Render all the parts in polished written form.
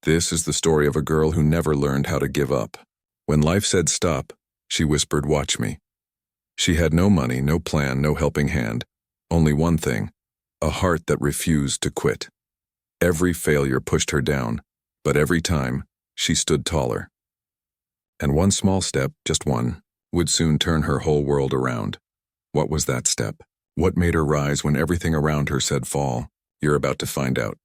This is the story of a girl who never learned how to give up. When life said stop, she whispered, "Watch me." She had no money, no plan, no helping hand. Only one thing, a heart that refused to quit. Every failure pushed her down, but every time, she stood taller. And one small step, just one, would soon turn her whole world around. What was that step? What made her rise when everything around her said fall? You're about to find out.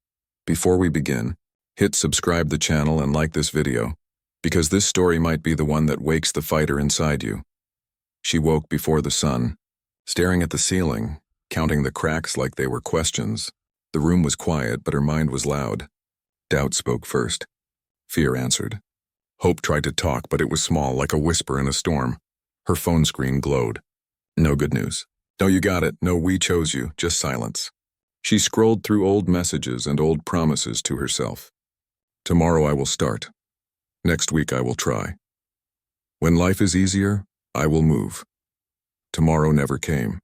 Before we begin, hit subscribe the channel and like this video, because this story might be the one that wakes the fighter inside you. She woke before the sun, staring at the ceiling, counting the cracks like they were questions. The room was quiet, but her mind was loud. Doubt spoke first. Fear answered. Hope tried to talk, but it was small, like a whisper in a storm. Her phone screen glowed. No good news. No, you got it. No, we chose you. Just silence. She scrolled through old messages and old promises to herself. Tomorrow I will start. Next week I will try. When life is easier, I will move. Tomorrow never came.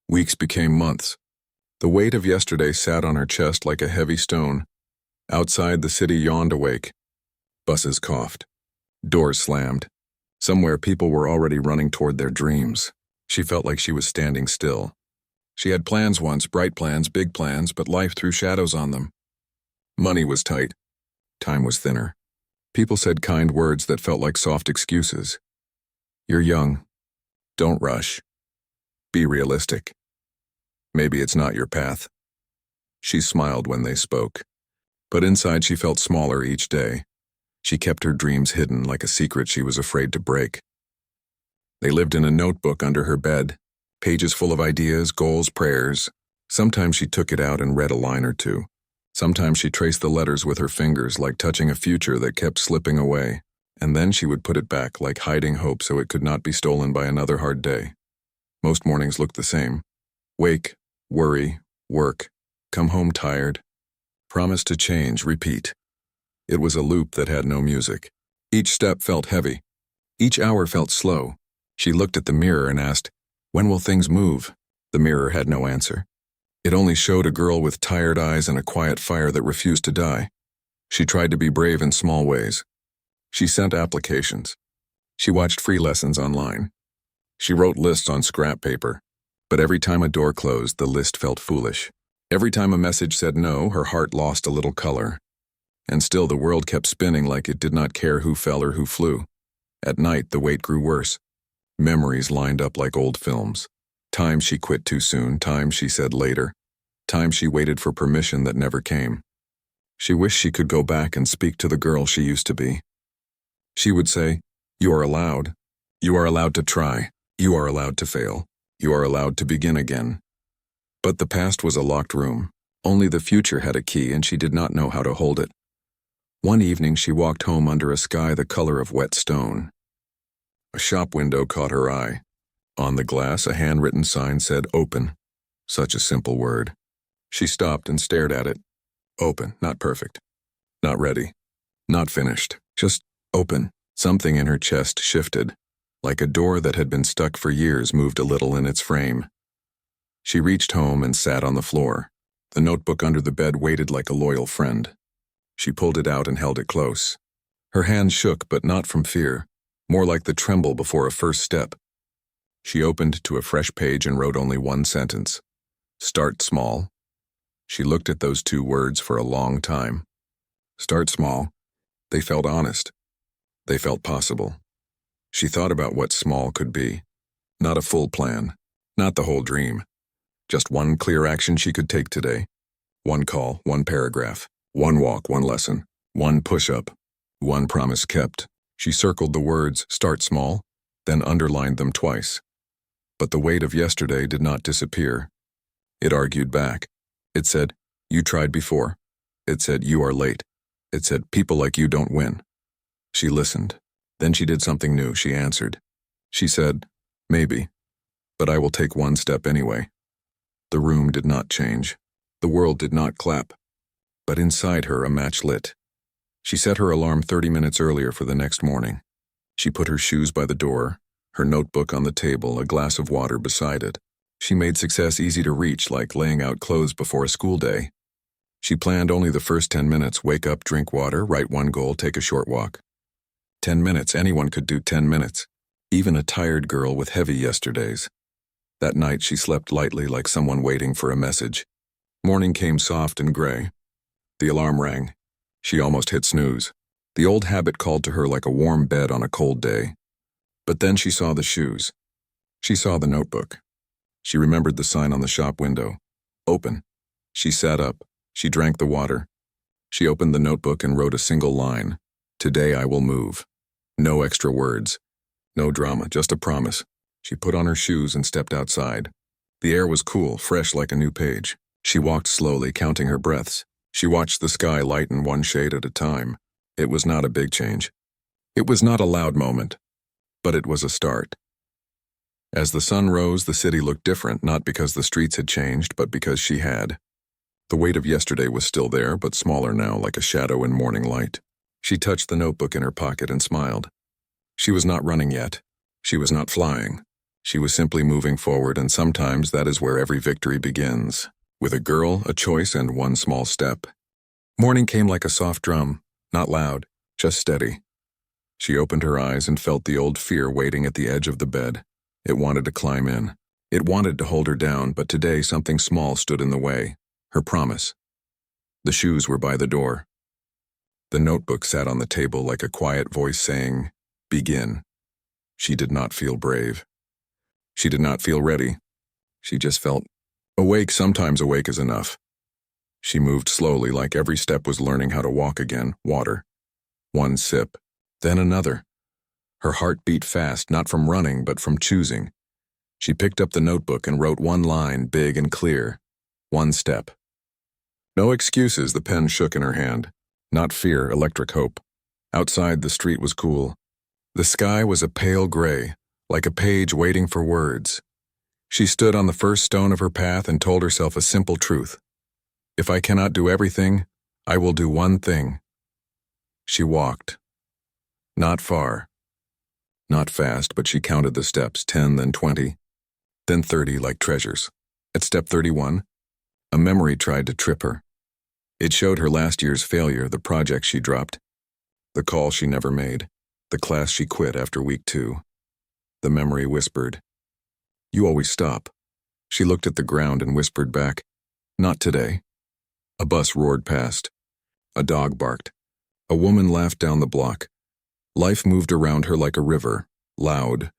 Weeks became months. The weight of yesterday sat on her chest like a heavy stone. Outside, the city yawned awake. Buses coughed. Doors slammed. Somewhere people were already running toward their dreams. She felt like she was standing still. She had plans once, bright plans, big plans, but life threw shadows on them. Money was tight. Time was thinner. People said kind words that felt like soft excuses. You're young. Don't rush. Be realistic. Maybe it's not your path. She smiled when they spoke. But inside she felt smaller each day. She kept her dreams hidden like a secret she was afraid to break. They lived in a notebook under her bed, pages full of ideas, goals, prayers. Sometimes she took it out and read a line or two. Sometimes she traced the letters with her fingers, like touching a future that kept slipping away. And then she would put it back, like hiding hope so it could not be stolen by another hard day. Most mornings looked the same. Wake, worry, work, come home tired. Promise to change, repeat. It was a loop that had no music. Each step felt heavy. Each hour felt slow. She looked at the mirror and asked, "When will things move?" The mirror had no answer. It only showed a girl with tired eyes and a quiet fire that refused to die. She tried to be brave in small ways. She sent applications. She watched free lessons online. She wrote lists on scrap paper. But every time a door closed, the list felt foolish. Every time a message said no, her heart lost a little color. And still the world kept spinning like it did not care who fell or who flew. At night, the weight grew worse. Memories lined up like old films. Times she quit too soon, times she said later. Times she waited for permission that never came. She wished she could go back and speak to the girl she used to be. She would say, "You are allowed. You are allowed to try. You are allowed to fail. You are allowed to begin again." But the past was a locked room. Only the future had a key, and she did not know how to hold it. One evening she walked home under a sky the color of wet stone. A shop window caught her eye. On the glass, a handwritten sign said, "Open." Such a simple word. She stopped and stared at it. Open, not perfect. Not ready. Not finished. Just open. Something in her chest shifted. Like a door that had been stuck for years moved a little in its frame. She reached home and sat on the floor. The notebook under the bed waited like a loyal friend. She pulled it out and held it close. Her hands shook, but not from fear, more like the tremble before a first step. She opened to a fresh page and wrote only one sentence. Start small. She looked at those two words for a long time. Start small. They felt honest. They felt possible. She thought about what small could be. Not a full plan. Not the whole dream. Just one clear action she could take today. One call, one paragraph. One walk, one lesson. One push-up. One promise kept. She circled the words, "Start small," then underlined them twice. But the weight of yesterday did not disappear. It argued back. It said, "You tried before." It said, "You are late." It said, "People like you don't win." She listened. Then she did something new. She answered. She said, "Maybe, but I will take one step anyway." The room did not change. The world did not clap. But inside her, a match lit. She set her alarm 30 minutes earlier for the next morning. She put her shoes by the door, her notebook on the table, a glass of water beside it. She made success easy to reach, like laying out clothes before a school day. She planned only the first 10 minutes, wake up, drink water, write one goal, take a short walk. 10 minutes, anyone could do 10 minutes. Even a tired girl with heavy yesterdays. That night she slept lightly like someone waiting for a message. Morning came soft and gray. The alarm rang. She almost hit snooze. The old habit called to her like a warm bed on a cold day. But then she saw the shoes. She saw the notebook. She remembered the sign on the shop window. Open. She sat up. She drank the water. She opened the notebook and wrote a single line. Today I will move. No extra words. No drama, just a promise. She put on her shoes and stepped outside. The air was cool, fresh like a new page. She walked slowly, counting her breaths. She watched the sky lighten one shade at a time. It was not a big change. It was not a loud moment, but it was a start. As the sun rose, the city looked different, not because the streets had changed, but because she had. The weight of yesterday was still there, but smaller now, like a shadow in morning light. She touched the notebook in her pocket and smiled. She was not running yet. She was not flying. She was simply moving forward, and sometimes that is where every victory begins. With a girl, a choice, and one small step. Morning came like a soft drum, not loud, just steady. She opened her eyes and felt the old fear waiting at the edge of the bed. It wanted to climb in. It wanted to hold her down, but today something small stood in the way. Her promise. The shoes were by the door. The notebook sat on the table like a quiet voice saying, "Begin." She did not feel brave. She did not feel ready. She just felt awake. Sometimes awake is enough. She moved slowly, like every step was learning how to walk again. Water. One sip. Then another. Her heart beat fast, not from running, but from choosing. She picked up the notebook and wrote one line, big and clear. One step. No excuses, the pen shook in her hand. Not fear, electric hope. Outside, the street was cool. The sky was a pale gray, like a page waiting for words. She stood on the first stone of her path and told herself a simple truth. If I cannot do everything, I will do one thing. She walked. Not far. Not fast, but she counted the steps, 10, then 20, then 30 like treasures. At step 31, a memory tried to trip her. It showed her last year's failure, the project she dropped, the call she never made, the class she quit after week 2. The memory whispered, "You always stop." She looked at the ground and whispered back, "Not today." A bus roared past. A dog barked. A woman laughed down the block. Life moved around her like a river, loud,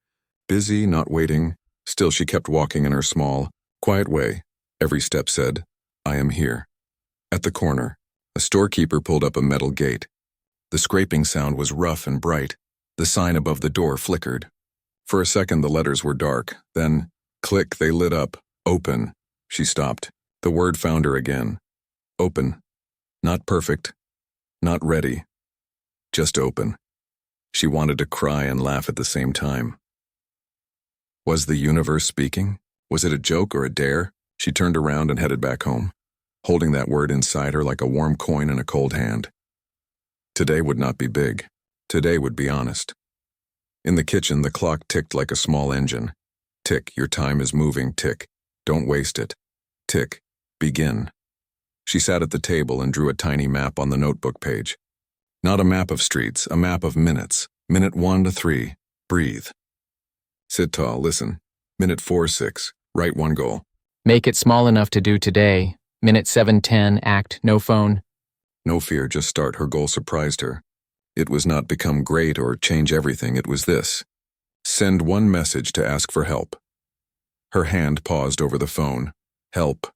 busy, not waiting. Still she kept walking in her small, quiet way. Every step said, "I am here." At the corner, a storekeeper pulled up a metal gate. The scraping sound was rough and bright. The sign above the door flickered. For a second the letters were dark. Then, click, they lit up. Open. She stopped. The word found her again. Open. Not perfect. Not ready. Just open. She wanted to cry and laugh at the same time. Was the universe speaking? Was it a joke or a dare? She turned around and headed back home, holding that word inside her like a warm coin in a cold hand. Today would not be big. Today would be honest. In the kitchen, the clock ticked like a small engine. Tick, your time is moving, tick. Don't waste it. Tick, begin. She sat at the table and drew a tiny map on the notebook page. Not a map of streets, a map of minutes. Minute 1 to 3, breathe. Sit tall, listen. Minute 4-6, write one goal. Make it small enough to do today. Minute 7-10, act, no phone. No fear, just start. Her goal surprised her. It was not become great or change everything, it was this. Send one message to ask for help. Her hand paused over the phone. Help.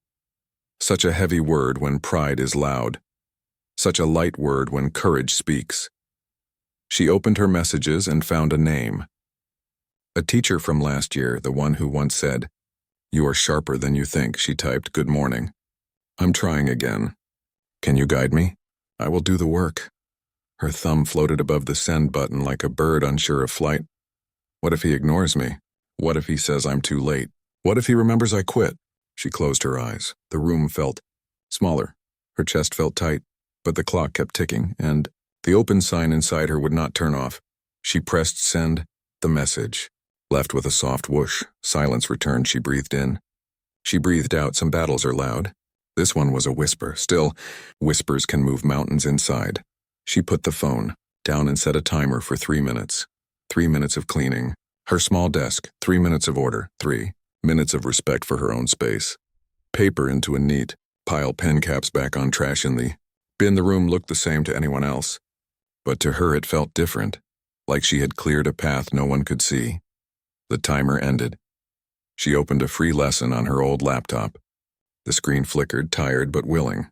Such a heavy word when pride is loud. Such a light word when courage speaks. She opened her messages and found a name. A teacher from last year, the one who once said, "You are sharper than you think," she typed, "Good morning. I'm trying again. Can you guide me? I will do the work." Her thumb floated above the send button like a bird unsure of flight. What if he ignores me? What if he says I'm too late? What if he remembers I quit? She closed her eyes. The room felt smaller. Her chest felt tight, but the clock kept ticking, and the open sign inside her would not turn off. She pressed send, the message. Left with a soft whoosh. Silence returned. She breathed in. She breathed out. Some battles are loud. This one was a whisper. Still, whispers can move mountains inside. She put the phone down and set a timer for 3 minutes. 3 minutes of cleaning. Her small desk, 3 minutes of order, 3 minutes of respect for her own space. Paper into a neat pile, pen caps back on trash in the bin. The room looked the same to anyone else, but to her it felt different, like she had cleared a path no one could see. The timer ended. She opened a free lesson on her old laptop. The screen flickered, tired but willing.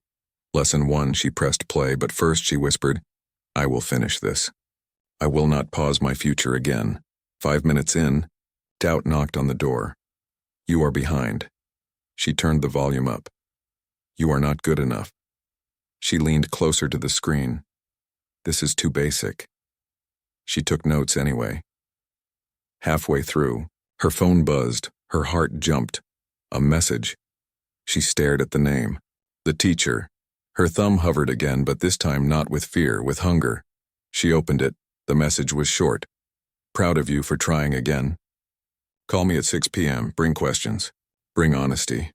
Lesson 1, she pressed play, but first she whispered, "I will finish this. I will not pause my future again." 5 minutes in, doubt knocked on the door. "You are behind." She turned the volume up. "You are not good enough." She leaned closer to the screen. "This is too basic." She took notes anyway. Halfway through, her phone buzzed, her heart jumped. A message. She stared at the name. The teacher. Her thumb hovered again, but this time not with fear, with hunger. She opened it. The message was short. "Proud of you for trying again. Call me at 6 p.m. Bring questions. Bring honesty."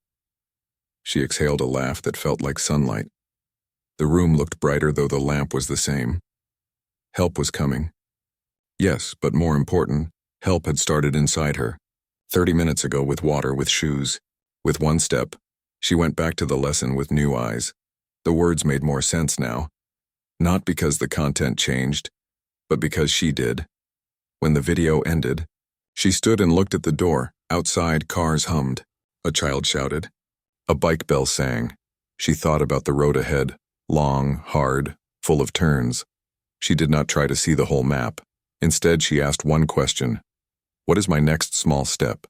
She exhaled a laugh that felt like sunlight. The room looked brighter, though the lamp was the same. Help was coming. Yes, but more important, help had started inside her. 30 minutes ago, with water, with shoes. With one step, she went back to the lesson with new eyes. The words made more sense now. Not because the content changed, but because she did. When the video ended, she stood and looked at the door. Outside, cars hummed. A child shouted. A bike bell sang. She thought about the road ahead, long, hard, full of turns. She did not try to see the whole map. Instead, she asked one question. What is my next small step?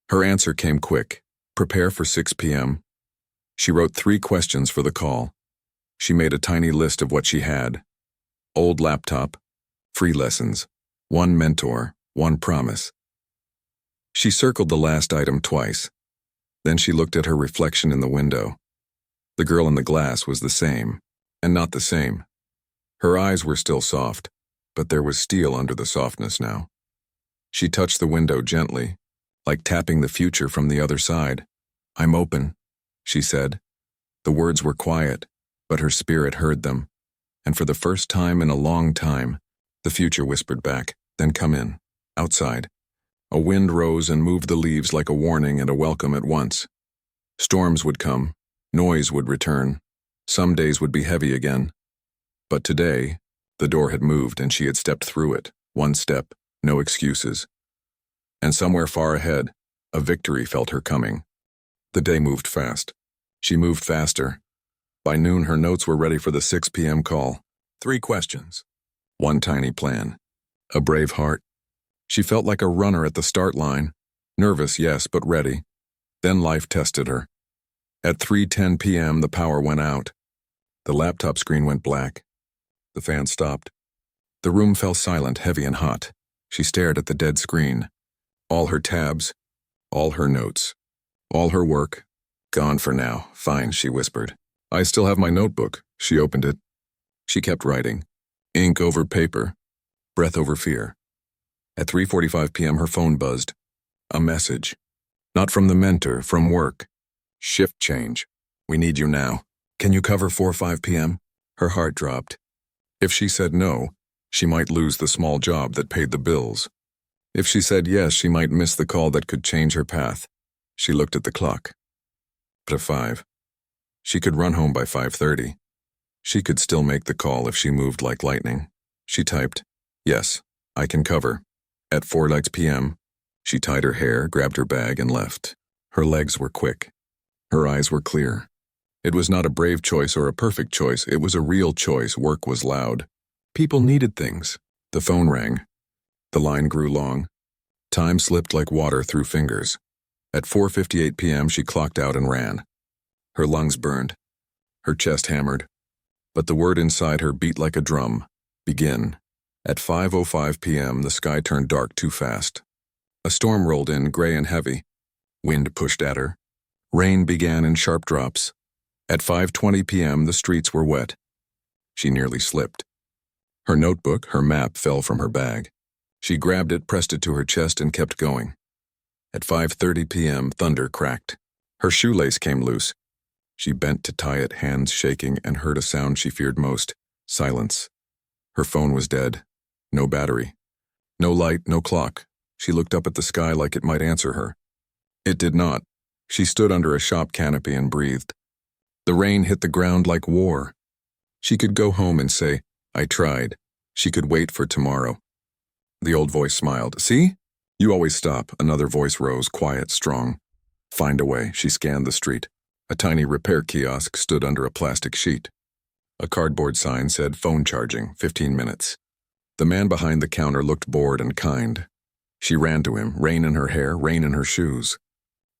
Her answer came quick. Prepare for 6 p.m. She wrote 3 questions for the call. She made a tiny list of what she had. Old laptop, free lessons, 1 mentor, 1 promise. She circled the last item twice. Then she looked at her reflection in the window. The girl in the glass was the same, and not the same. Her eyes were still soft, but there was steel under the softness now. She touched the window gently, like tapping the future from the other side. "I'm open," she said. The words were quiet, but her spirit heard them. And for the first time in a long time, the future whispered back, "Then come in, outside." A wind rose and moved the leaves like a warning and a welcome at once. Storms would come, noise would return. Some days would be heavy again. But today, the door had moved and she had stepped through it, 1 step, no excuses. And somewhere far ahead, a victory felt her coming. The day moved fast. She moved faster. By noon, her notes were ready for the 6 p.m. call. 3 questions. 1 tiny plan. A brave heart. She felt like a runner at the start line. Nervous, yes, but ready. Then life tested her. At 3:10 p.m., the power went out. The laptop screen went black. The fan stopped. The room fell silent, heavy and hot. She stared at the dead screen. All her tabs, all her notes, all her work, gone for now. "Fine," she whispered. "I still have my notebook." She opened it. She kept writing. Ink over paper, breath over fear. At 3:45 p.m., her phone buzzed. A message. Not from the mentor, from work. "Shift change. We need you now. Can you cover 4-5 p.m.? Her heart dropped. If she said no, she might lose the small job that paid the bills. If she said yes, she might miss the call that could change her path. She looked at the clock. But 5. She could run home by 5:30. She could still make the call if she moved like lightning. She typed, "Yes, I can cover." At 4 p.m., she tied her hair, grabbed her bag, and left. Her legs were quick. Her eyes were clear. It was not a brave choice or a perfect choice. It was a real choice. Work was loud. People needed things. The phone rang. The line grew long. Time slipped like water through fingers. At 4:58 p.m., she clocked out and ran. Her lungs burned. Her chest hammered. But the word inside her beat like a drum. Begin. At 5:05 p.m., the sky turned dark too fast. A storm rolled in, gray and heavy. Wind pushed at her. Rain began in sharp drops. At 5:20 p.m., the streets were wet. She nearly slipped. Her notebook, her map, fell from her bag. She grabbed it, pressed it to her chest, and kept going. At 5:30 p.m., thunder cracked. Her shoelace came loose. She bent to tie it, hands shaking, and heard a sound she feared most: silence. Her phone was dead. No battery. No light, no clock. She looked up at the sky like it might answer her. It did not. She stood under a shop canopy and breathed. The rain hit the ground like war. She could go home and say, "I tried." She could wait for tomorrow. The old voice smiled. "See? You always stop." Another voice rose, quiet, strong. "Find a way." She scanned the street. A tiny repair kiosk stood under a plastic sheet. A cardboard sign said, "Phone charging, 15 minutes." The man behind the counter looked bored and kind. She ran to him, rain in her hair, rain in her shoes.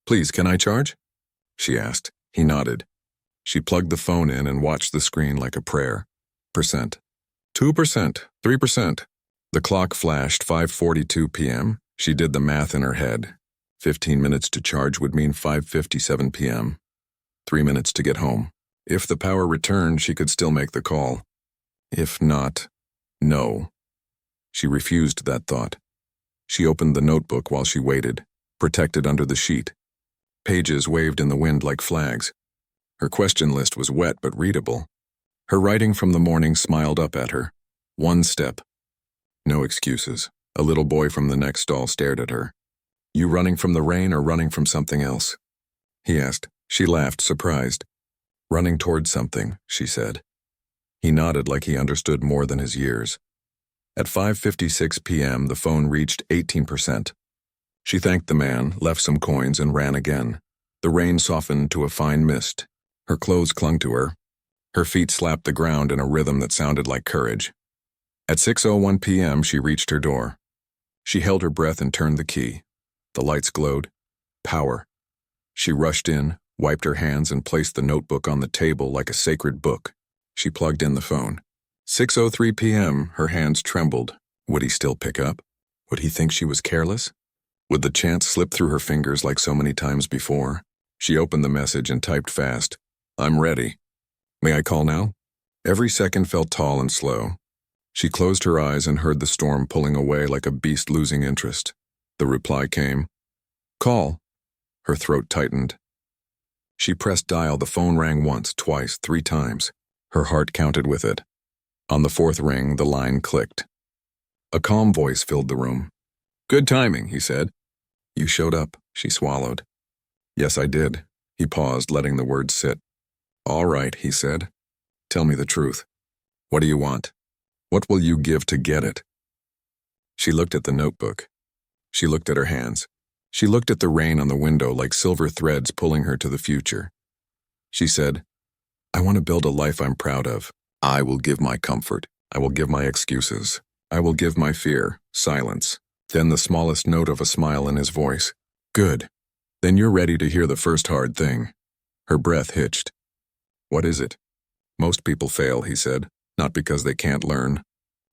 "Please, can I charge?" she asked. He nodded. She plugged the phone in and watched the screen like a prayer. Percent. 2%. 3%. The clock flashed 5:42 p.m. She did the math in her head. 15 minutes to charge would mean 5:57 p.m. 3 minutes to get home. If the power returned, she could still make the call. If not, no. She refused that thought. She opened the notebook while she waited, protected under the sheet. Pages waved in the wind like flags. Her question list was wet but readable. Her writing from the morning smiled up at her. One step. No excuses. A little boy from the next stall stared at her. "You running from the rain or running from something else?" he asked. She laughed, surprised. "Running towards something," she said. He nodded like he understood more than his years. At 5:56 p.m., the phone reached 18%. She thanked the man, left some coins, and ran again. The rain softened to a fine mist. Her clothes clung to her. Her feet slapped the ground in a rhythm that sounded like courage. At 6:01 p.m., she reached her door. She held her breath and turned the key. The lights glowed. Power. She rushed in, wiped her hands, and placed the notebook on the table like a sacred book. She plugged in the phone. 6:03 p.m., her hands trembled. Would he still pick up? Would he think she was careless? Would the chance slip through her fingers like so many times before? She opened the message and typed fast. "I'm ready. May I call now?" Every second felt tall and slow. She closed her eyes and heard the storm pulling away like a beast losing interest. The reply came. "Call." Her throat tightened. She pressed dial. The phone rang once, twice, 3 times. Her heart counted with it. On the 4th ring, the line clicked. A calm voice filled the room. "Good timing," he said. "You showed up," she swallowed. "Yes, I did." He paused, letting the words sit. "All right," he said. "Tell me the truth. What do you want? What will you give to get it?" She looked at the notebook. She looked at her hands. She looked at the rain on the window like silver threads pulling her to the future. She said, "I want to build a life I'm proud of. I will give my comfort. I will give my excuses. I will give my fear." Silence. Then the smallest note of a smile in his voice. "Good. Then you're ready to hear the first hard thing." Her breath hitched. "What is it?" "Most people fail," he said, "not because they can't learn,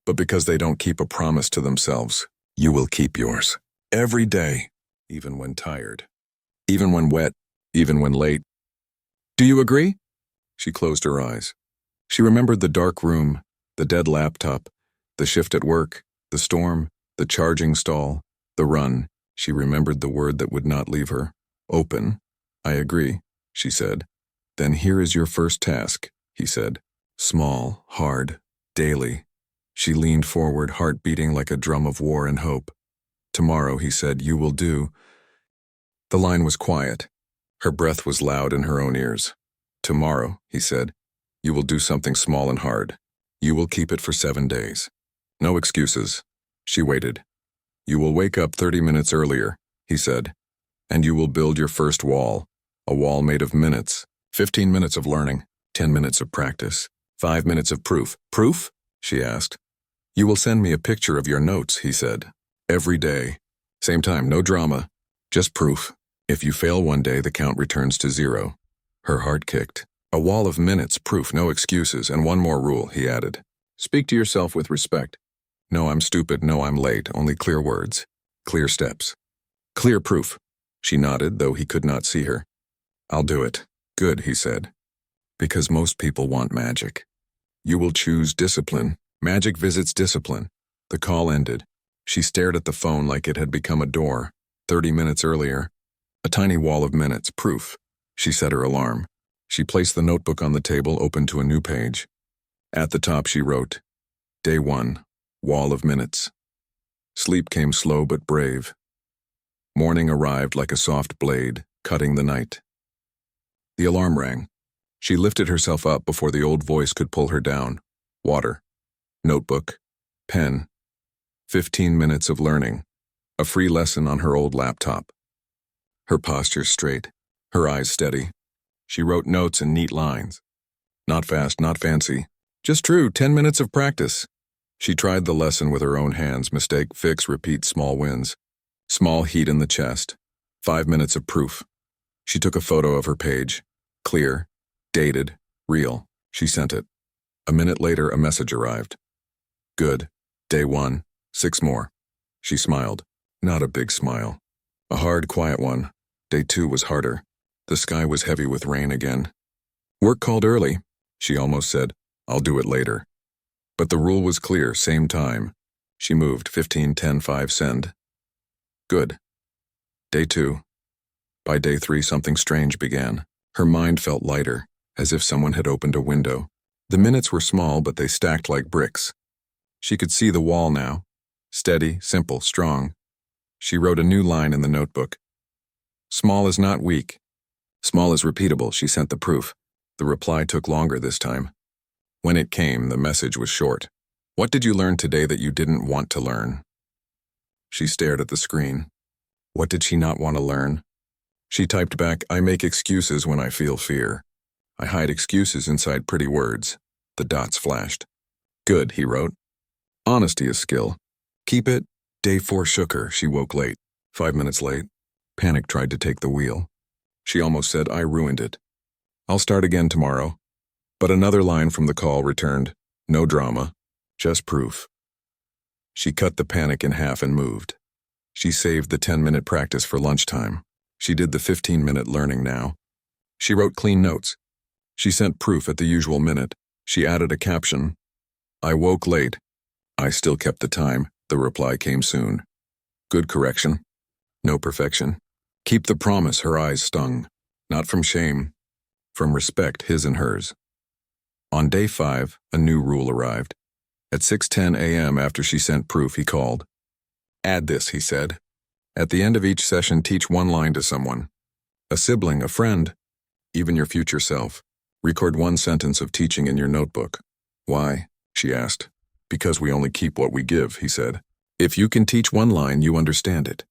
but because they don't keep a promise to themselves. You will keep yours. Every day, even when tired, even when wet, even when late. Do you agree?" She closed her eyes. She remembered the dark room, the dead laptop, the shift at work, the storm, the charging stall, the run. She remembered the word that would not leave her. "Open." "I agree," she said. "Then here is your first task," he said. Small, hard, daily. She leaned forward, heart beating like a drum of war and hope. "Tomorrow," he said, "you will do." The line was quiet. Her breath was loud in her own ears. "Tomorrow," he said, "you will do something small and hard. You will keep it for 7 days. No excuses." She waited. "You will wake up 30 minutes earlier," he said, "and you will build your first wall, a wall made of minutes, 15 minutes of learning, 10 minutes of practice, 5 minutes of proof." "Proof?" she asked. "You will send me a picture of your notes," he said. "Every day. Same time, no drama. Just proof. If you fail one day, the count returns to 0. Her heart kicked. A wall of minutes, proof, no excuses, and one more rule, he added. Speak to yourself with respect. No, I'm stupid, no, I'm late, only clear words. Clear steps. Clear proof. She nodded, though he could not see her. "I'll do it." "Good," he said. "Because most people want magic. You will choose discipline. Magic visits discipline." The call ended. She stared at the phone like it had become a door. 30 minutes earlier. A tiny wall of minutes, proof. She set her alarm. She placed the notebook on the table, open to a new page. At the top she wrote, Day 1, Wall of Minutes. Sleep came slow but brave. Morning arrived like a soft blade, cutting the night. The alarm rang. She lifted herself up before the old voice could pull her down. Water, notebook, pen. 15 minutes of learning. A free lesson on her old laptop. Her posture straight, her eyes steady. She wrote notes in neat lines. Not fast, not fancy. Just true, 10 minutes of practice. She tried the lesson with her own hands. Mistake, fix, repeat, small wins. Small heat in the chest. 5 minutes of proof. She took a photo of her page. Clear, dated, real. She sent it. A minute later, a message arrived. Good. Day 1, 6 more. She smiled. Not a big smile. A hard, quiet one. Day 2 was harder. The sky was heavy with rain again. Work called early. She almost said, I'll do it later. But the rule was clear, same time. She moved, 15, 10, 5, send. Good. Day 2. By day 3, something strange began. Her mind felt lighter, as if someone had opened a window. The minutes were small, but they stacked like bricks. She could see the wall now. Steady, simple, strong. She wrote a new line in the notebook. Small is not weak. Small is repeatable. She sent the proof. The reply took longer this time. When it came, the message was short. What did you learn today that you didn't want to learn? She stared at the screen. What did she not want to learn? She typed back, I make excuses when I feel fear. I hide excuses inside pretty words. The dots flashed. Good, he wrote. Honesty is skill. Keep it. Day 4 shook her. She woke late. 5 minutes late. Panic tried to take the wheel. She almost said, I ruined it. I'll start again tomorrow. But another line from the call returned. No drama. Just proof. She cut the panic in half and moved. She saved the 10-minute practice for lunchtime. She did the 15-minute learning now. She wrote clean notes. She sent proof at the usual minute. She added a caption. I woke late. I still kept the time. The reply came soon. Good correction. No perfection. Keep the promise. Her eyes stung. Not from shame. From respect, his and hers. On day 5, a new rule arrived. At 6:10 a.m. after she sent proof, he called. Add this, he said. At the end of each session, teach one line to someone. A sibling, a friend, even your future self. Record one sentence of teaching in your notebook. Why? She asked. Because we only keep what we give, he said. If you can teach one line, you understand it.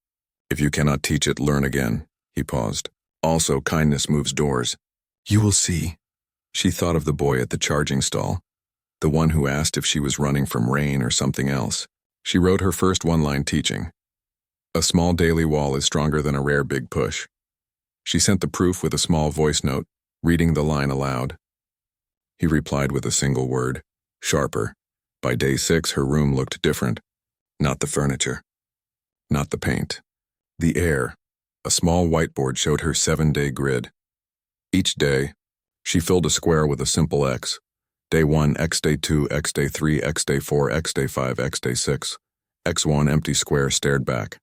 If you cannot teach it, learn again. He paused. Also, kindness moves doors. You will see. She thought of the boy at the charging stall, the one who asked if she was running from rain or something else. She wrote her first one-line teaching. A small daily wall is stronger than a rare big push. She sent the proof with a small voice note, reading the line aloud. He replied with a single word, sharper. By day 6, her room looked different. Not the furniture. Not the paint. The air. A small whiteboard showed her 7-day grid. Each day, she filled a square with a simple X. Day 1, X day 2, X day 3, X day 4, X day 5, X day 6. X1 empty square stared back.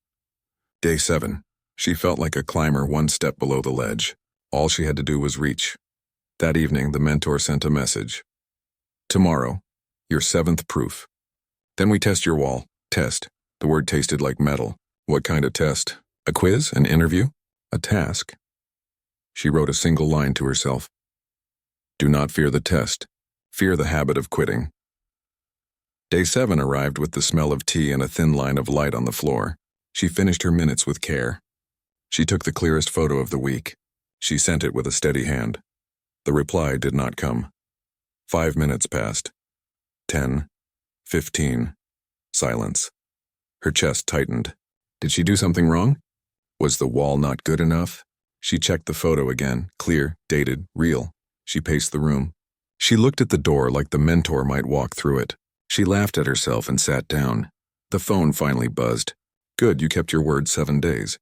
Day 7. She felt like a climber one step below the ledge. All she had to do was reach. That evening, the mentor sent a message. Tomorrow, your 7th proof. Then we test your wall. Test. The word tasted like metal. What kind of test? A quiz? An interview? A task? She wrote a single line to herself. Do not fear the test. Fear the habit of quitting. Day 7 arrived with the smell of tea and a thin line of light on the floor. She finished her minutes with care. She took the clearest photo of the week. She sent it with a steady hand. The reply did not come. 5 minutes passed. 10. 15. Silence. Her chest tightened. Did she do something wrong? Was the wall not good enough? She checked the photo again, clear, dated, real. She paced the room. She looked at the door like the mentor might walk through it. She laughed at herself and sat down. The phone finally buzzed. Good, you kept your word 7 days.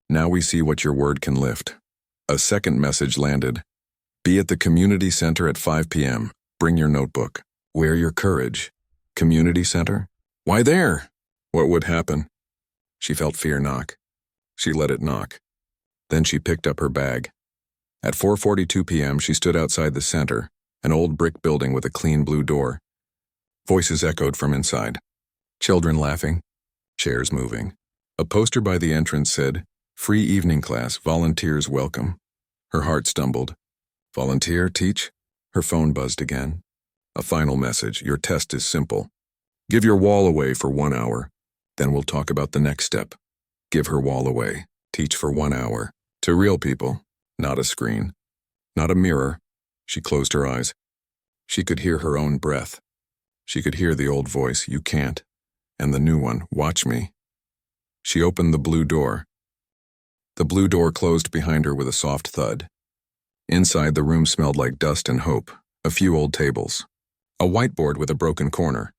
Now we see what your word can lift. A second message landed. Be at the community center at 5 p.m. Bring your notebook. Wear your courage. Community center? Why there? What would happen? She felt fear knock. She let it knock. Then she picked up her bag. At 4:42 p.m., she stood outside the center, an old brick building with a clean blue door. Voices echoed from inside. Children laughing, chairs moving. A poster by the entrance said, "Free evening class, volunteers welcome." Her heart stumbled. Volunteer, teach? Her phone buzzed again. A final message, "Your test is simple. Give your wall away for 1 hour. Then we'll talk about the next step." Give her wall away. Teach for 1 hour. To real people, not a screen. Not a mirror. She closed her eyes. She could hear her own breath. She could hear the old voice, "You can't." And the new one, "Watch me." She opened the blue door. The blue door closed behind her with a soft thud. Inside, the room smelled like dust and hope. A few old tables. A whiteboard with a broken corner.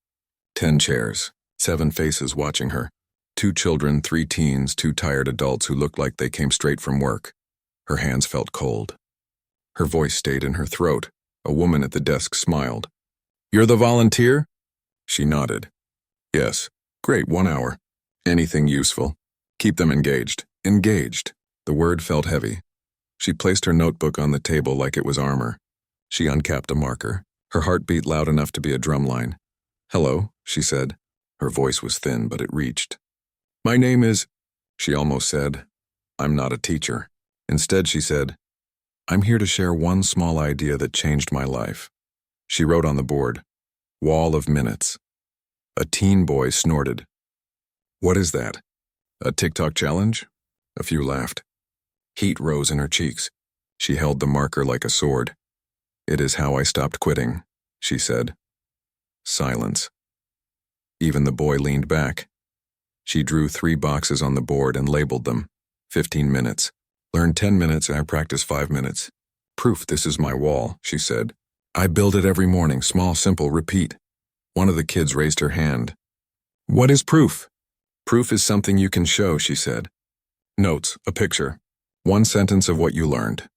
10 chairs. 7 faces watching her. 2 children, 3 teens, 2 tired adults who looked like they came straight from work. Her hands felt cold. Her voice stayed in her throat. A woman at the desk smiled. "You're the volunteer?" She nodded. "Yes. Great, 1 hour. Anything useful. Keep them engaged." Engaged. The word felt heavy. She placed her notebook on the table like it was armor. She uncapped a marker. Her heart beat loud enough to be a drumline. "Hello," she said. Her voice was thin, but it reached. "My name is," she almost said. "I'm not a teacher." Instead, she said, "I'm here to share one small idea that changed my life." She wrote on the board, "Wall of minutes." A teen boy snorted. "What is that? A TikTok challenge?" A few laughed. Heat rose in her cheeks. She held the marker like a sword. "It is how I stopped quitting," she said. Silence. Even the boy leaned back. She drew 3 boxes on the board and labeled them. 15 minutes. Learn 10 minutes and I practice 5 minutes. "Proof this is my wall," she said. "I build it every morning, small, simple, repeat." One of the kids raised her hand. "What is proof?" "Proof is something you can show," she said. Notes, a picture. 1 sentence of what you learned.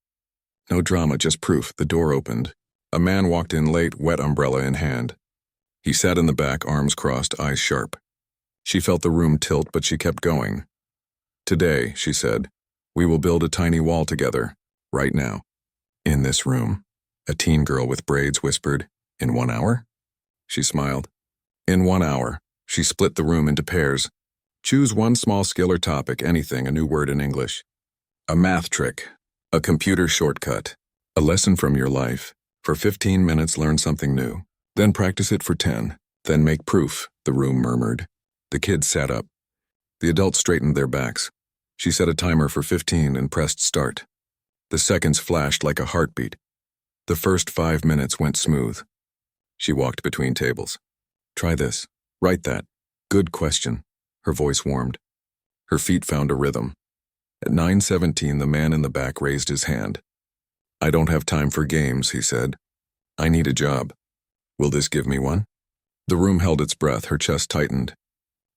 No drama, just proof. The door opened. A man walked in late, wet umbrella in hand. He sat in the back, arms crossed, eyes sharp. She felt the room tilt, but she kept going. "Today," she said, "we will build a tiny wall together, right now. In this room." A teen girl with braids whispered, "In 1 hour?" She smiled. "In 1 hour." She split the room into pairs. Choose one small skill or topic, anything, a new word in English. A math trick. A computer shortcut. A lesson from your life. For 15 minutes, learn something new. Then practice it for 10. Then make proof, the room murmured. The kids sat up. The adults straightened their backs. She set a timer for 15 and pressed start. The seconds flashed like a heartbeat. The first 5 minutes went smooth. She walked between tables. "Try this. Write that. Good question." Her voice warmed. Her feet found a rhythm. At 9:17, the man in the back raised his hand. "I don't have time for games," he said. "I need a job. Will this give me one?" The room held its breath, her chest tightened.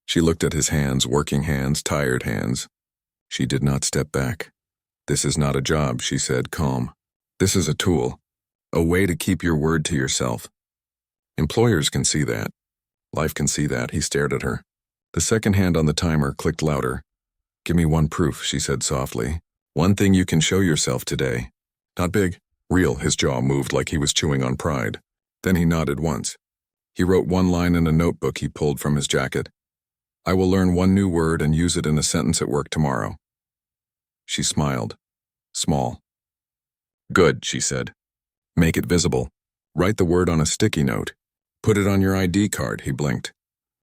She looked at his hands, working hands, tired hands. She did not step back. "This is not a job," she said, calm. "This is a tool. A way to keep your word to yourself. Employers can see that. Life can see that." He stared at her. The second hand on the timer clicked louder. "Give me one proof," she said softly. "One thing you can show yourself today. Not big, real." His jaw moved like he was chewing on pride. Then he nodded once. He wrote 1 line in a notebook he pulled from his jacket. "I will learn 1 new word and use it in a sentence at work tomorrow." She smiled. Small. "Good," she said. "Make it visible. Write the word on a sticky note. Put it on your ID card." He blinked.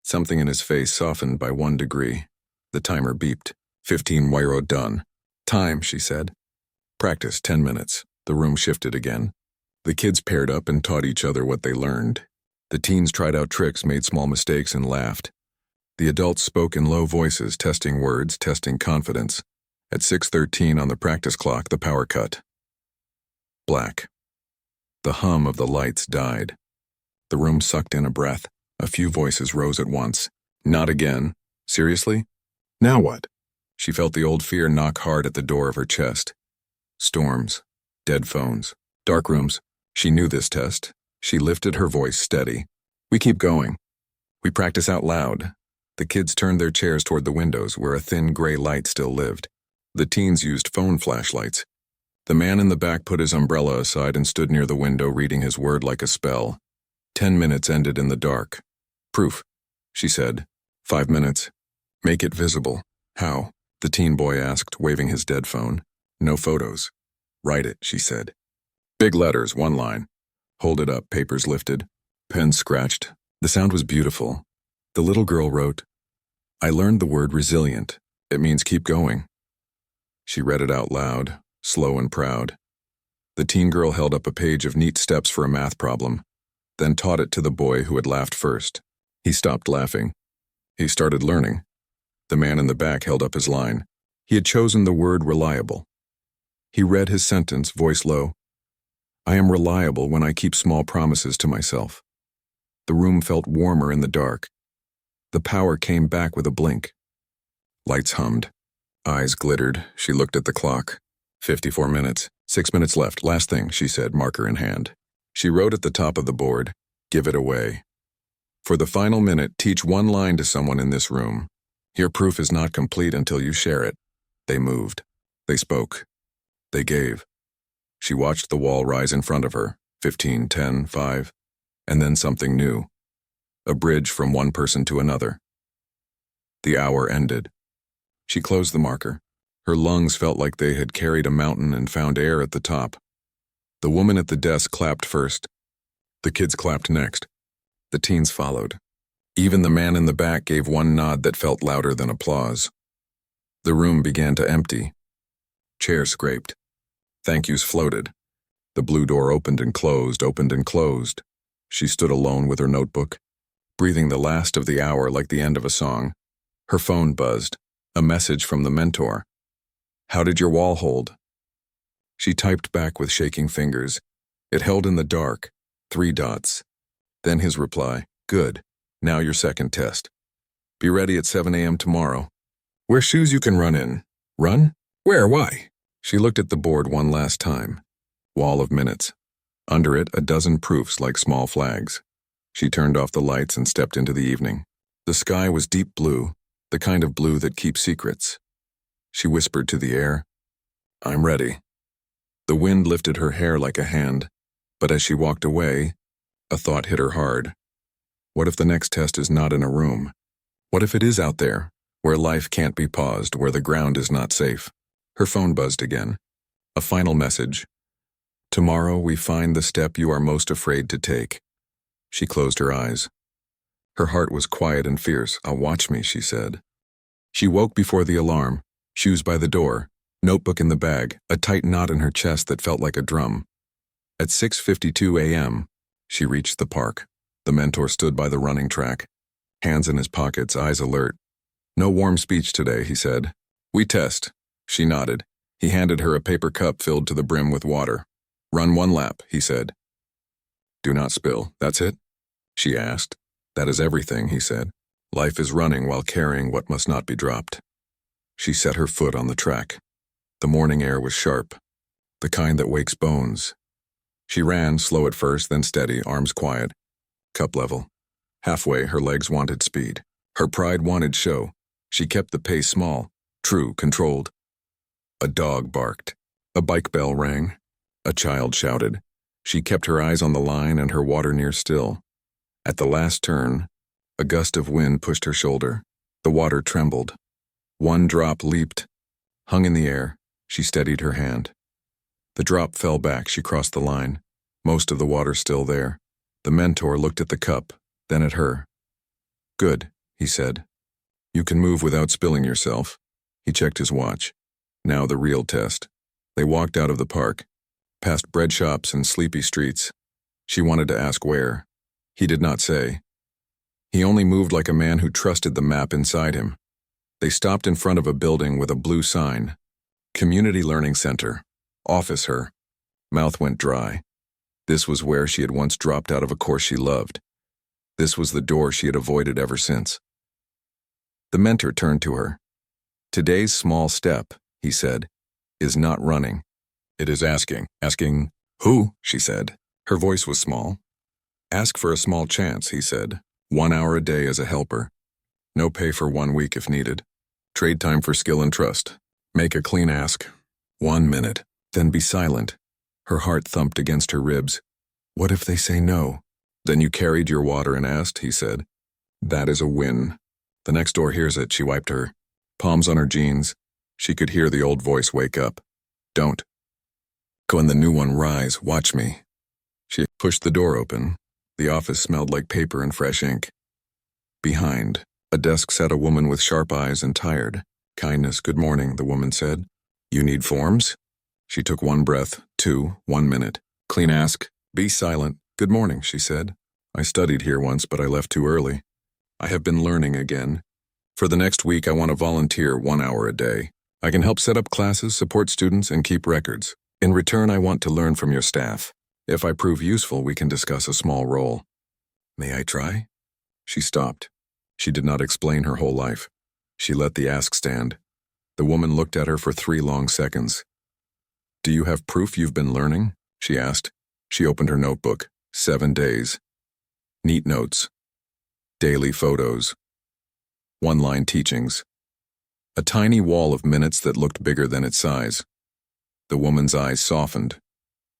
Something in his face softened by 1 degree. The timer beeped. 15 Wairo done. "Time," she said. "Practice 10 minutes." The room shifted again. The kids paired up and taught each other what they learned. The teens tried out tricks, made small mistakes, and laughed. The adults spoke in low voices, testing words, testing confidence. At 6:13 on the practice clock, the power cut. Black. The hum of the lights died. The room sucked in a breath. A few voices rose at once. "Not again." "Seriously? Now what?" She felt the old fear knock hard at the door of her chest. Storms. Dead phones. Dark rooms. She knew this test. She lifted her voice steady. "We keep going. We practice out loud." The kids turned their chairs toward the windows where a thin gray light still lived. The teens used phone flashlights. The man in the back put his umbrella aside and stood near the window reading his word like a spell. 10 minutes ended in the dark. Proof, she said. 5 minutes. Make it visible. How? The teen boy asked, waving his dead phone. No photos. Write it, she said. Big letters, 1 line. Hold it up, papers lifted. Pen scratched. The sound was beautiful. The little girl wrote, I learned the word resilient. It means keep going. She read it out loud, slow and proud. The teen girl held up a page of neat steps for a math problem, then taught it to the boy who had laughed first. He stopped laughing. He started learning. The man in the back held up his line. He had chosen the word reliable. He read his sentence, voice low. I am reliable when I keep small promises to myself. The room felt warmer in the dark. The power came back with a blink. Lights hummed. Eyes glittered. She looked at the clock. 54 minutes. 6 minutes left. Last thing, she said, marker in hand. She wrote at the top of the board, give it away. For the final minute, teach 1 line to someone in this room. Your proof is not complete until you share it. They moved. They spoke. They gave. She watched the wall rise in front of her, 15, 10, 5, and then something new. A bridge from one person to another. The hour ended. She closed the marker. Her lungs felt like they had carried a mountain and found air at the top. The woman at the desk clapped first. The kids clapped next. The teens followed. Even the man in the back gave one nod that felt louder than applause. The room began to empty. Chairs scraped. Thank yous floated. The blue door opened and closed, opened and closed. She stood alone with her notebook, breathing the last of the hour like the end of a song. Her phone buzzed. A message from the mentor. How did your wall hold? She typed back with shaking fingers. It held in the dark, 3 dots. Then his reply, good. Now your second test. Be ready at 7 a.m. tomorrow. Wear shoes you can run in. Run? Where? Why? She looked at the board one last time. Wall of minutes. Under it, a dozen proofs like small flags. She turned off the lights and stepped into the evening. The sky was deep blue, the kind of blue that keeps secrets. She whispered to the air, I'm ready. The wind lifted her hair like a hand, but as she walked away, a thought hit her hard. What if the next test is not in a room? What if it is out there, where life can't be paused, where the ground is not safe? Her phone buzzed again. A final message. Tomorrow we find the step you are most afraid to take. She closed her eyes. Her heart was quiet and fierce. Watch me, she said. She woke before the alarm, shoes by the door, notebook in the bag, a tight knot in her chest that felt like a drum. At 6:52 a.m., she reached the park. The mentor stood by the running track, hands in his pockets, eyes alert. No warm speech today, he said. We test. She nodded. He handed her a paper cup filled to the brim with water. Run 1 lap, he said. Do not spill, that's it? She asked. That is everything, he said. Life is running while carrying what must not be dropped. She set her foot on the track. The morning air was sharp, the kind that wakes bones. She ran, slow at first, then steady, arms quiet. Cup level. Halfway, her legs wanted speed. Her pride wanted show. She kept the pace small, true, controlled. A dog barked. A bike bell rang. A child shouted. She kept her eyes on the line and her water near still. At the last turn, a gust of wind pushed her shoulder. The water trembled. 1 drop leaped. Hung in the air, she steadied her hand. The drop fell back, she crossed the line. Most of the water still there. The mentor looked at the cup, then at her. Good, he said. You can move without spilling yourself. He checked his watch. Now the real test. They walked out of the park, past bread shops and sleepy streets. She wanted to ask where. He did not say. He only moved like a man who trusted the map inside him. They stopped in front of a building with a blue sign. Community Learning Center. Office her. Mouth went dry. This was where she had once dropped out of a course she loved. This was the door she had avoided ever since. The mentor turned to her. Today's small step, he said, is not running. It is asking. Asking, who? She said. Her voice was small. Ask for a small chance, he said. 1 hour a day as a helper. No pay for 1 week if needed. Trade time for skill and trust. Make a clean ask. 1 minute. Then be silent. Her heart thumped against her ribs. What if they say no? Then you carried your water and asked, he said. That is a win. The next door hears it, she wiped her palms on her jeans. She could hear the old voice wake up. Don't. Go and the new one rise, watch me. She pushed the door open. The office smelled like paper and fresh ink. Behind, a desk sat a woman with sharp eyes and tired. Kindness, good morning, the woman said. You need forms? She took one breath, 2, 1 minute. Clean ask. Be silent. Good morning, she said. I studied here once, but I left too early. I have been learning again. For the next week, I want to volunteer 1 hour a day. I can help set up classes, support students, and keep records. In return, I want to learn from your staff. If I prove useful, we can discuss a small role. May I try? She stopped. She did not explain her whole life. She let the ask stand. The woman looked at her for 3 long seconds. Do you have proof you've been learning? She asked. She opened her notebook. 7 days. Neat notes. Daily photos. One-line teachings. A tiny wall of minutes that looked bigger than its size. The woman's eyes softened.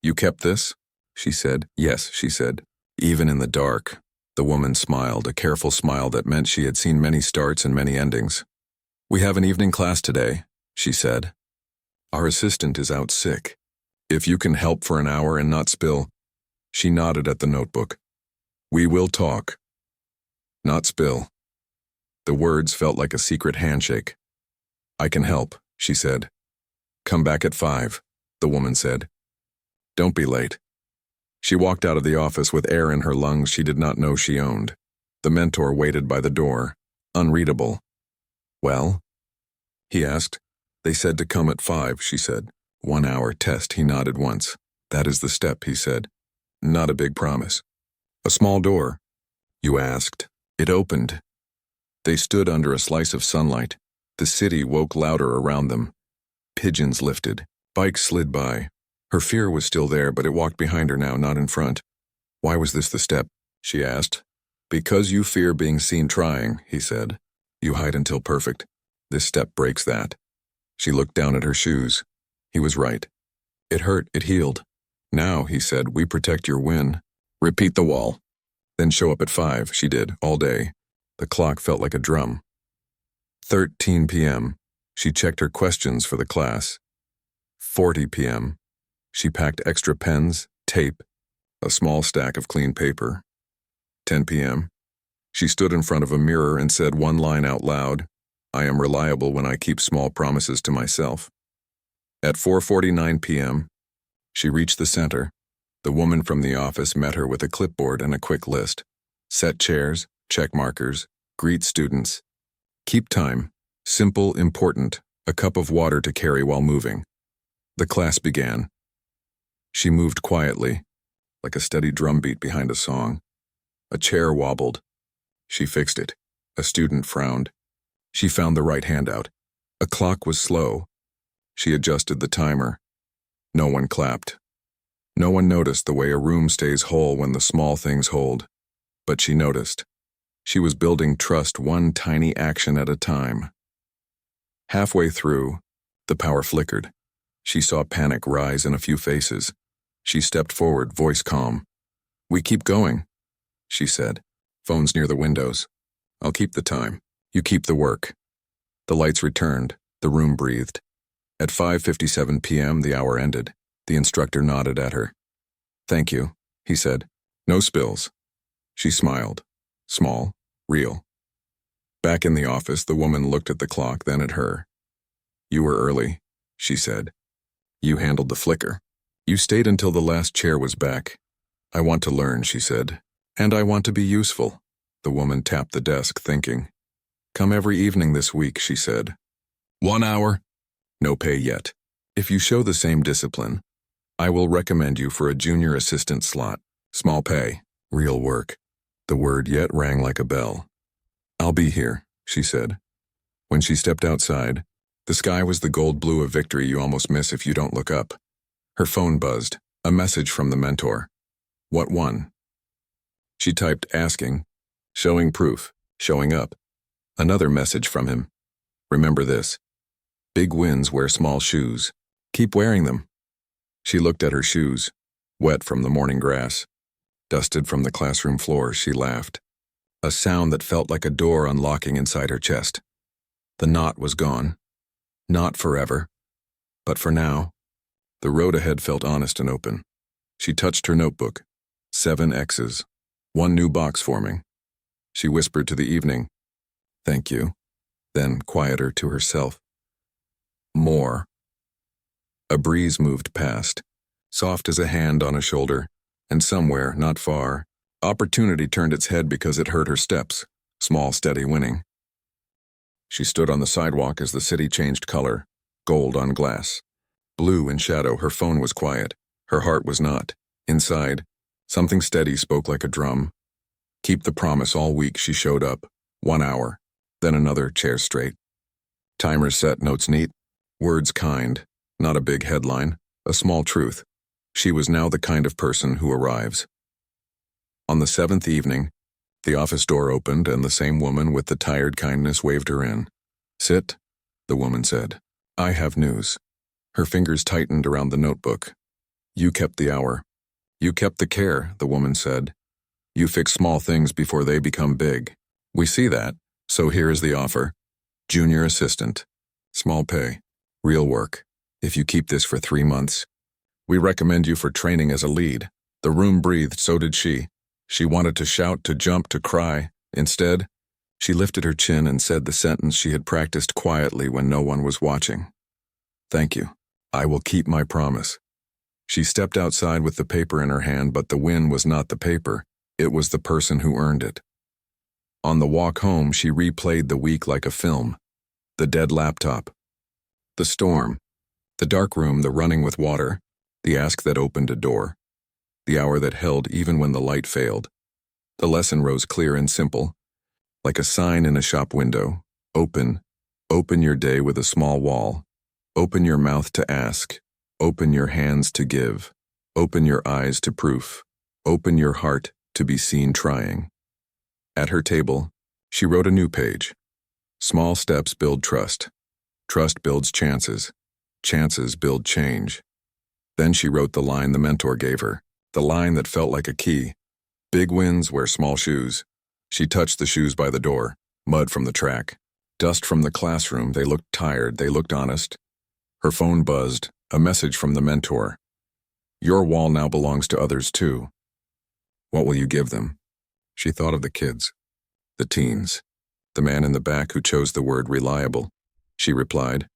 You kept this? She said. Yes, she said. Even in the dark. The woman smiled, a careful smile that meant she had seen many starts and many endings. We have an evening class today, she said. Our assistant is out sick. If you can help for an hour and not spill. She nodded at the notebook. We will talk. Not spill. The words felt like a secret handshake. I can help, she said. Come back at 5, the woman said. Don't be late. She walked out of the office with air in her lungs she did not know she owned. The mentor waited by the door, unreadable. Well? He asked. They said to come at 5, she said. 1 hour test, he nodded once. That is the step, he said. Not a big promise. A small door. You asked. It opened. They stood under a slice of sunlight. The city woke louder around them. Pigeons lifted. Bikes slid by. Her fear was still there, but it walked behind her now, not in front. Why was this the step? She asked. Because you fear being seen trying, he said. You hide until perfect. This step breaks that. She looked down at her shoes. He was right. It hurt, it healed. Now, he said, we protect your win. Repeat the wall. Then show up at 5, she did, all day. The clock felt like a drum. 13 p.m. She checked her questions for the class. 40 p.m. She packed extra pens, tape, a small stack of clean paper. 10 p.m. She stood in front of a mirror and said one line out loud, I am reliable when I keep small promises to myself. At 4:49 p.m., she reached the center. The woman from the office met her with a clipboard and a quick list. Set chairs, check markers, greet students. Keep time. Simple, important, a cup of water to carry while moving. The class began. She moved quietly, like a steady drumbeat behind a song. A chair wobbled. She fixed it. A student frowned. She found the right handout. A clock was slow. She adjusted the timer. No one clapped. No one noticed the way a room stays whole when the small things hold. But she noticed. She was building trust one tiny action at a time. Halfway through, the power flickered. She saw panic rise in a few faces. She stepped forward, voice calm. We keep going, she said. Phones near the windows. I'll keep the time. You keep the work. The lights returned. The room breathed. At 5:57 p.m., the hour ended. The instructor nodded at her. Thank you, he said. No spills. She smiled. Small, real. Back in the office, the woman looked at the clock, then at her. You were early, she said. You handled the flicker. You stayed until the last chair was back. I want to learn, she said. And I want to be useful. The woman tapped the desk, thinking. Come every evening this week, she said. 1 hour. No pay yet. If you show the same discipline, I will recommend you for a junior assistant slot. Small pay, real work. The word yet rang like a bell. I'll be here, she said. When she stepped outside, the sky was the gold blue of victory you almost miss if you don't look up. Her phone buzzed, a message from the mentor. What one? She typed asking, showing proof, showing up. Another message from him. Remember this. Big wins wear small shoes. Keep wearing them. She looked at her shoes, wet from the morning grass, dusted from the classroom floor. She laughed. A sound that felt like a door unlocking inside her chest. The knot was gone. Not forever, but for now. The road ahead felt honest and open. She touched her notebook. 7 X's. 1 new box forming. She whispered to the evening, "Thank you." Then, quieter, to herself, "More." A breeze moved past, soft as a hand on a shoulder, and somewhere, not far, opportunity turned its head because it heard her steps, small, steady winning. She stood on the sidewalk as the city changed color, gold on glass. Blue in shadow. Her phone was quiet. Her heart was not. Inside, something steady spoke like a drum. Keep the promise. All week she showed up. 1 hour. Then another, chair straight. Timers set, notes neat. Words kind. Not a big headline. A small truth. She was now the kind of person who arrives. On the 7th evening, the office door opened and the same woman with the tired kindness waved her in. "Sit," the woman said. "I have news." Her fingers tightened around the notebook. "You kept the hour. You kept the care," the woman said. "You fix small things before they become big. We see that, so here is the offer. Junior assistant. Small pay. Real work. If you keep this for 3 months. We recommend you for training as a lead." The room breathed, so did she. She wanted to shout, to jump, to cry. Instead, she lifted her chin and said the sentence she had practiced quietly when no one was watching. "Thank you. I will keep my promise." She stepped outside with the paper in her hand, but the win was not the paper. It was the person who earned it. On the walk home, she replayed the week like a film. The dead laptop. The storm. The dark room, the running with water. The ask that opened a door. The hour that held even when the light failed. The lesson rose clear and simple, like a sign in a shop window. Open. Open your day with a small wall. Open your mouth to ask. Open your hands to give. Open your eyes to proof. Open your heart to be seen trying. At her table, she wrote a new page. Small steps build trust. Trust builds chances. Chances build change. Then she wrote the line the mentor gave her, the line that felt like a key. Big wins wear small shoes. She touched the shoes by the door, mud from the track, dust from the classroom. They looked tired, they looked honest. Her phone buzzed, a message from the mentor. "Your wall now belongs to others too. What will you give them?" She thought of the kids, the teens, the man in the back who chose the word reliable. She replied,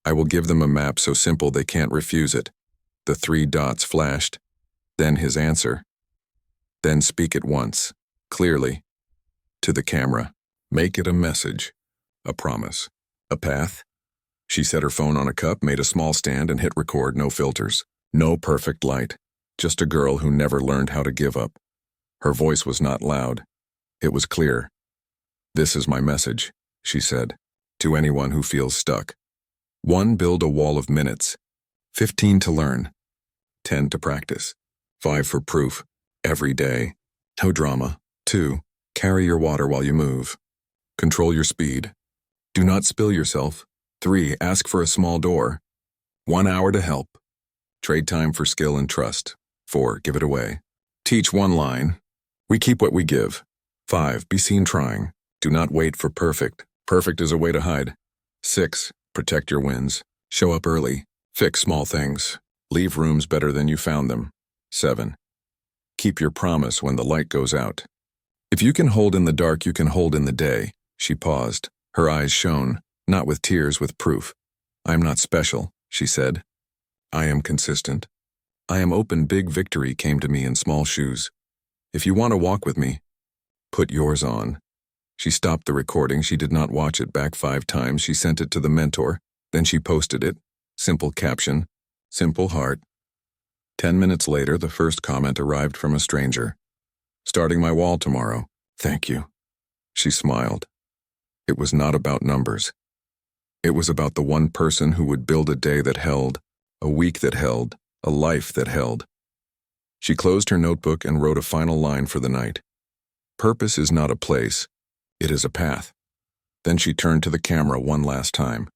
"I will give them a map so simple they can't refuse it." The 3 dots flashed, then his answer. Then speak it once, clearly, to the camera. Make it a message, a promise, a path. She set her phone on a cup, made a small stand, and hit record. No filters, no perfect light, just a girl who never learned how to give up. Her voice was not loud. It was clear. "This is my message," she said, "to anyone who feels stuck. 1. Build a wall of minutes. 15 to learn. 10 to practice. 5 for proof. Every day. No drama. 2. Carry your water while you move. Control your speed. Do not spill yourself. 3. Ask for a small door. 1 hour to help. Trade time for skill and trust. 4. Give it away. Teach 1 line. We keep what we give. 5. Be seen trying. Do not wait for perfect. Perfect is a way to hide. 6. Protect your wins. Show up early. Fix small things. Leave rooms better than you found them. 7. Keep your promise when the light goes out. If you can hold in the dark, you can hold in the day. She paused. Her eyes shone, not with tears, with proof. "I am not special," she said. "I am consistent. I am open." Big victory came to me in small shoes. If you want to walk with me, put yours on. She stopped the recording. She did not watch it back 5 times. She sent it to the mentor. Then she posted it. Simple caption. Simple heart. 10 minutes later, the first comment arrived from a stranger. "Starting my wall tomorrow. Thank you." She smiled. It was not about numbers. It was about the one person who would build a day that held, a week that held, a life that held. She closed her notebook and wrote a final line for the night. Purpose is not a place. It is a path. Then she turned to the camera one last time,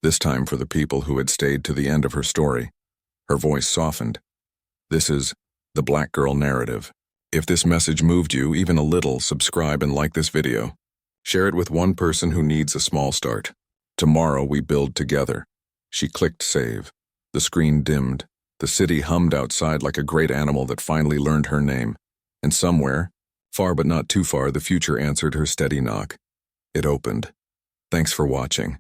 this time for the people who had stayed to the end of her story. Her voice softened. This is the Black Girl Narrative. If this message moved you even a little, subscribe and like this video. Share it with one person who needs a small start. Tomorrow we build together. She clicked save. The screen dimmed. The city hummed outside like a great animal that finally learned her name. And somewhere, far but not too far, the future answered her steady knock. It opened. Thanks for watching.